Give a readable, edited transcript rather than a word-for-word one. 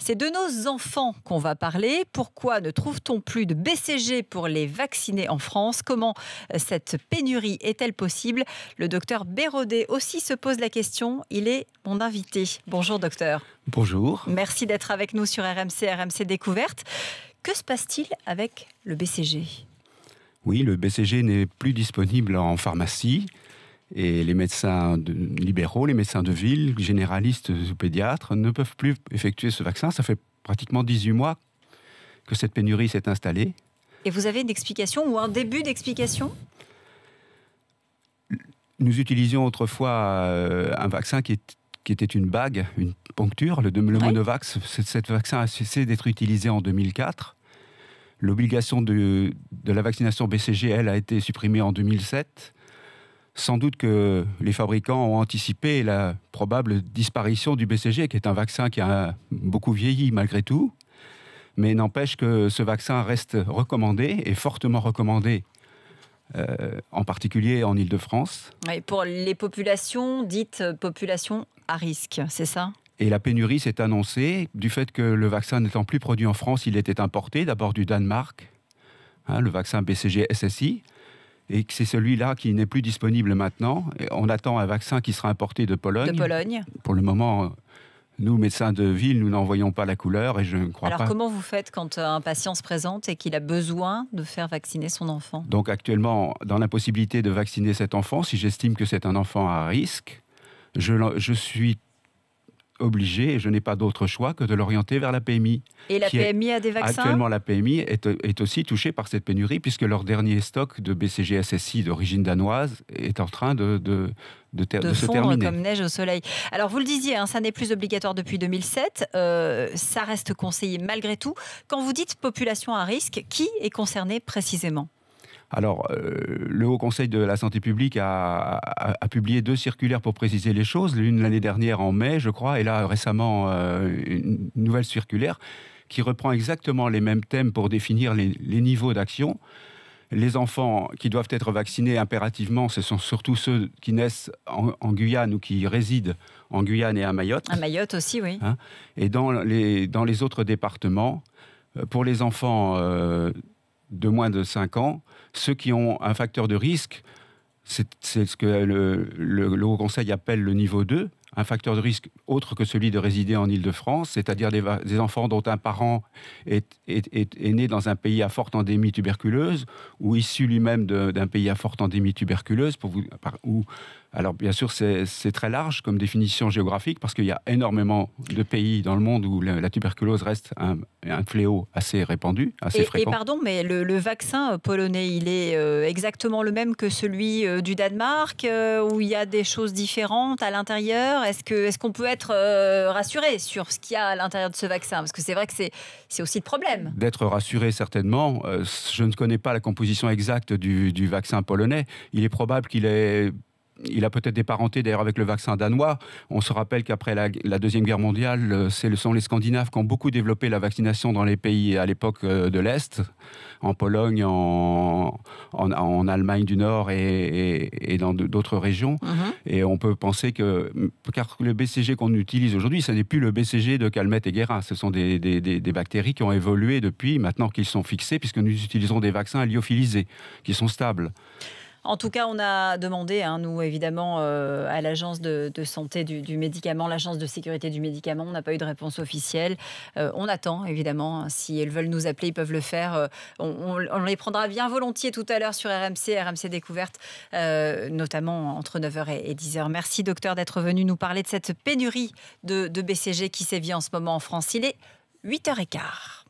C'est de nos enfants qu'on va parler. Pourquoi ne trouve-t-on plus de BCG pour les vacciner en France? Comment cette pénurie est-elle possible? Le docteur Bérodet aussi se pose la question. Il est mon invité. Bonjour docteur. Bonjour. Merci d'être avec nous sur RMC Découverte. Que se passe-t-il avec le BCG? Oui, le BCG n'est plus disponible en pharmacie et les médecins libéraux, les médecins de ville, généralistes ou pédiatres ne peuvent plus effectuer ce vaccin. Ça fait pratiquement 18 mois que cette pénurie s'est installée. Et vous avez une explication ou un début d'explication? Nous utilisions autrefois un vaccin qui était une bague, une poncture, le Monovax. Cet vaccin a cessé d'être utilisé en 2004. L'obligation de la vaccination BCG, elle, a été supprimée en 2007. Sans doute que les fabricants ont anticipé la probable disparition du BCG, qui est un vaccin qui a beaucoup vieilli malgré tout. Mais n'empêche que ce vaccin reste recommandé, et fortement recommandé, en particulier en Île-de-France. Oui, pour les populations dites populations à risque, c'est ça? Et la pénurie s'est annoncée du fait que le vaccin n'étant plus produit en France, il était importé, d'abord du Danemark, le vaccin BCG SSI, et que c'est celui-là qui n'est plus disponible maintenant. Et on attend un vaccin qui sera importé de Pologne. De Pologne. Pour le moment, nous, médecins de ville, nous n'en voyons pas la couleur et je ne crois pas. Alors comment vous faites quand un patient se présente et qu'il a besoin de faire vacciner son enfant? Donc actuellement, dans l'impossibilité de vacciner cet enfant, si j'estime que c'est un enfant à risque, je suis obligé, et je n'ai pas d'autre choix que de l'orienter vers la PMI. Et la PMI a des vaccins? Actuellement, la PMI est aussi touchée par cette pénurie, puisque leur dernier stock de BCG SSI d'origine danoise est en train de se terminer. Comme neige au soleil. Alors vous le disiez, ça n'est plus obligatoire depuis 2007, ça reste conseillé malgré tout. Quand vous dites population à risque, qui est concerné précisément? Alors, le Haut Conseil de la Santé publique a publié 2 circulaires pour préciser les choses. L'une l'année dernière en mai, je crois, et là récemment une nouvelle circulaire qui reprend exactement les mêmes thèmes pour définir les niveaux d'action. Les enfants qui doivent être vaccinés impérativement, ce sont surtout ceux qui naissent en Guyane ou qui résident en Guyane et à Mayotte. À Mayotte aussi, oui. Et dans les autres départements, pour les enfants de moins de 5 ans, ceux qui ont un facteur de risque, c'est ce que le Haut Conseil appelle le niveau 2, un facteur de risque autre que celui de résider en Île-de-France, c'est-à-dire des enfants dont un parent est né dans un pays à forte endémie tuberculeuse ou issu lui-même d'un pays à forte endémie tuberculeuse. Alors bien sûr, c'est très large comme définition géographique parce qu'il y a énormément de pays dans le monde où la tuberculose reste un fléau assez répandu, assez fréquent. Et pardon, mais le vaccin polonais, il est exactement le même que celui du Danemark, où il y a des choses différentes à l'intérieur? Est-ce qu'on peut être rassuré sur ce qu'il y a à l'intérieur de ce vaccin? Parce que c'est vrai que c'est aussi le problème. D'être rassuré, certainement. Je ne connais pas la composition exacte du vaccin polonais. Il est probable il a peut-être des parentés d'ailleurs avec le vaccin danois. On se rappelle qu'après la Deuxième Guerre mondiale, ce sont les Scandinaves qui ont beaucoup développé la vaccination dans les pays à l'époque de l'Est, en Pologne, en Allemagne du Nord et dans d'autres régions. Et on peut penser car le BCG qu'on utilise aujourd'hui, ce n'est plus le BCG de Calmette et Guérin. Ce sont des bactéries qui ont évolué depuis, maintenant qu'ils sont fixés, puisque nous utilisons des vaccins lyophilisés, qui sont stables. En tout cas, on a demandé, nous évidemment, à l'agence de santé du médicament, l'agence de sécurité du médicament. On n'a pas eu de réponse officielle. On attend, évidemment. Si elles veulent nous appeler, ils peuvent le faire. On les prendra bien volontiers tout à l'heure sur RMC Découverte, notamment entre 9h et 10h. Merci, docteur, d'être venu nous parler de cette pénurie de BCG qui sévit en ce moment en France. Il est 8h15.